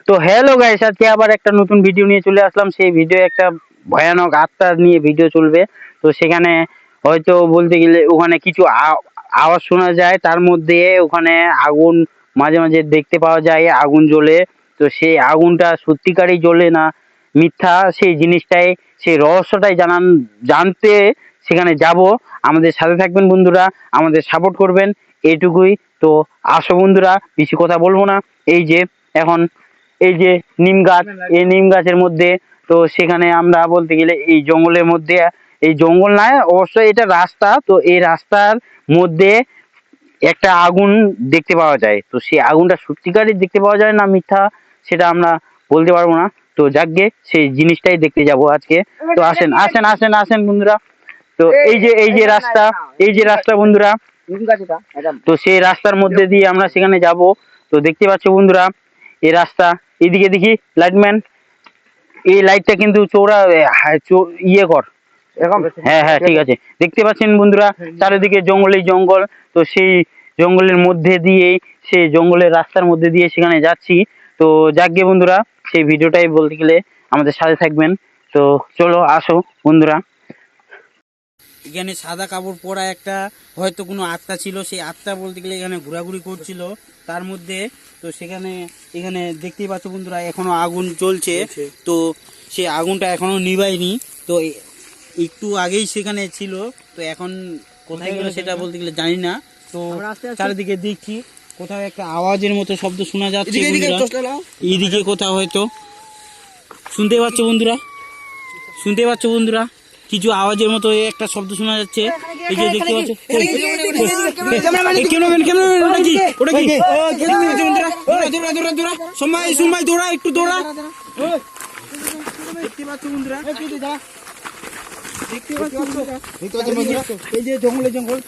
তো hello guys, আজকে আবার একটা নতুন ভিডিও নিয়ে চলে আসলাম। সেই ভিডিও একটা ভয়ানক আত্মা নিয়ে ভিডিও চলবে। তো সেখানে হয়তো বলতে গেলে ওখানে কিছু আওয়াজ শোনা যায়, তার মধ্যে ওখানে আগুন মাঝে মাঝে দেখতে পাওয়া যায়, আগুন জ্বলে। তো সেই আগুনটা সত্যিকারই জ্বলে না মিথ্যা, সেই জিনিসটাই, সেই রহস্যটাই জানতে সেখানে যাব। আমাদের সাথে থাকবেন বন্ধুরা, আমাদের সাপোর্ট করবেন, এইটুকুই। তো আসো বন্ধুরা, বেশি কথা বলবো না। এই যে এখন এই যে নিম গাছ, এই নিম গাছের মধ্যে, তো সেখানে আমরা বলতে গেলে এই জঙ্গলের মধ্যে, এই জঙ্গল নয় অবশ্যই এটা রাস্তা, তো এই রাস্তার মধ্যে একটা আগুন দেখতে পাওয়া যায়। তো সেই আগুনটা সত্যিকারই দেখতে পাওয়া যায় না মিথ্যা, সেটা আমরা বলতে পারবো না। তো যাকগে সেই জিনিসটাই দেখতে যাব আজকে। তো আসেন আসেন আসেন আসেন বন্ধুরা। তো এই যে রাস্তা, এই যে রাস্তা বন্ধুরা, তো সেই রাস্তার মধ্যে দিয়ে আমরা সেখানে যাব। তো দেখতে পাচ্ছ বন্ধুরা, এই রাস্তা, এদিকে দেখি লাইটম্যান, এই লাইটটা কিন্তু চৌড়া ইয়ে কর এরকম। হ্যাঁ হ্যাঁ ঠিক আছে। দেখতে পাচ্ছেন বন্ধুরা, চারিদিকে জঙ্গলই জঙ্গল। তো সেই জঙ্গলের মধ্যে দিয়ে, সেই জঙ্গলের রাস্তার মধ্যে দিয়ে সেখানে যাচ্ছি। তো যাকগে বন্ধুরা, সেই ভিডিওটাই বলতে গেলে আমাদের সাথে থাকবেন। তো চলো আসো বন্ধুরা। এখানে সাদা কাপড় পরা একটা হয়তো কোনো আত্মা ছিল, সেই আত্মা বলতে গেলে এখানে ঘোরাঘুরি করছিল তার মধ্যে। তো সেখানে এখানে দেখতেই পাচ্ছ বন্ধুরা, এখনো আগুন চলছে। তো সেই আগুনটা এখনো নিভায়নি। তো একটু আগেই সেখানে ছিল, তো এখন কোথায় গেল সেটা বলতে গেলে জানি না। তো চারিদিকে দেখছি কোথাও একটা আওয়াজের মতো শব্দ শোনা যাচ্ছে, এইদিকে কোথাও হয়তো শুনতে পাচ্ছ বন্ধুরা, শুনতে পাচ্ছ বন্ধুরা, কিছু আওয়াজের মতো একটা শব্দ শোনা যাচ্ছে। এই যে দেখতে পাচ্ছ, সময় দৌড়া, একটু দৌড়া। দেখতে পাচ্ছ বন্ধুরা, দেখতে পাচ্ছ বন্ধুরা, এই যে জঙ্গলে জঙ্গল।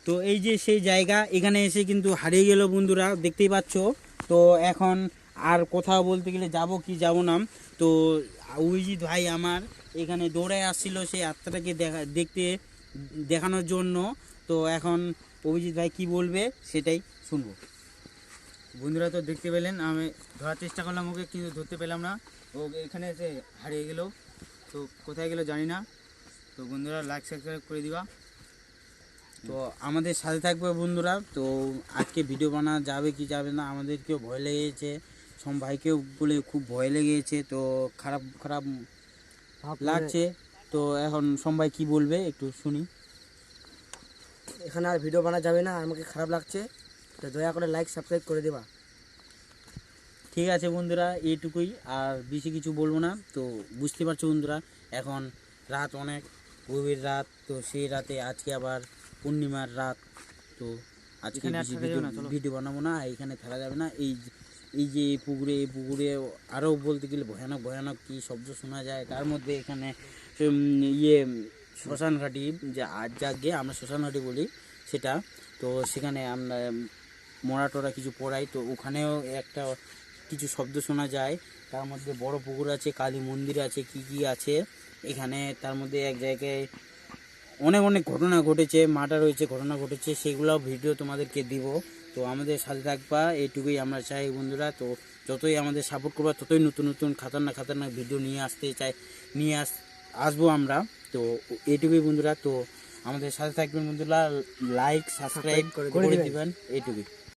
তো এই যে সেই জায়গা, এখানে এসে কিন্তু হারিয়ে গেল বন্ধুরা, দেখতেই পাচ্ছ। তো এখন আর কোথাও বলতে গেলে যাব কি যাব না। তো অভিজিৎ ভাই আমার এখানে দৌড়ে আসছিল সেই আত্মাটাকে দেখানোর জন্য। তো এখন অভিজিৎ ভাই কি বলবে সেটাই শুনবো। বন্ধুরা তো দেখতে পেলেন, আমি ধরার চেষ্টা করলাম ওকে, কিন্তু ধরতে পেলাম না। ও এখানে এসে হারিয়ে গেল, তো কোথায় গেল জানি না। তো বন্ধুরা লাইক সাবস্ক্রাইব করে দিবা। তো আমাদের সাথে থাকবে বন্ধুরা। তো আজকে ভিডিও বানা যাবে কি যাবে না, আমাদেরকেও ভয় লেগেছে, সব ভাইকেও বলে খুব ভয় লেগেছে। তো খারাপ খারাপ লাগছে। তো এখন সবাই কি বলবে একটু শুনি। এখানে আর ভিডিও বানা যাবে না, আমাকে খারাপ লাগছে, তো দয়া করে লাইক সাবস্ক্রাইব করে দেবা। ঠিক আছে বন্ধুরা, এইটুকুই, আর বেশি কিছু বলবো না। তো বুঝতে পারছো বন্ধুরা, এখন রাত অনেক গভীর রাত। তো সেই রাতে আজকে আবার পূর্ণিমার রাত। তো আজকে বেশি ভিডিও বানাবো না, এখানে থাকা যাবে না। এই যে এই পুকুরে আরও বলতে গেলে ভয়ানক ভয়ানক কী শব্দ শোনা যায়। তার মধ্যে এখানে ইয়ে শ্মশান ঘাটি, যে যাকে আমরা শ্মশান ঘাটি বলি সেটা। তো সেখানে আমরা মরা টরা কিছু পড়াই, তো ওখানেও একটা কিছু শব্দ শোনা যায়। তার মধ্যে বড় পুকুর আছে, কালী মন্দির আছে, কি কি আছে এখানে। তার মধ্যে এক জায়গায় অনেক অনেক ঘটনা ঘটেছে, মার্ডার হয়েছে, ঘটনা ঘটেছে, সেগুলো ভিডিও তোমাদেরকে দিব। তো আমাদের সাথে থাকবা, এইটুকুই আমরা চাই বন্ধুরা। তো যতই আমাদের সাপোর্ট করবা, ততই নতুন নতুন খাতারনাক খাতারনাক ভিডিও নিয়ে আসতে চাই, আসবো আমরা। তো এইটুকুই বন্ধুরা। তো আমাদের সাথে থাকবেন বন্ধুরা, লাইক সাবস্ক্রাইব করে দিবেন, এইটুকুই।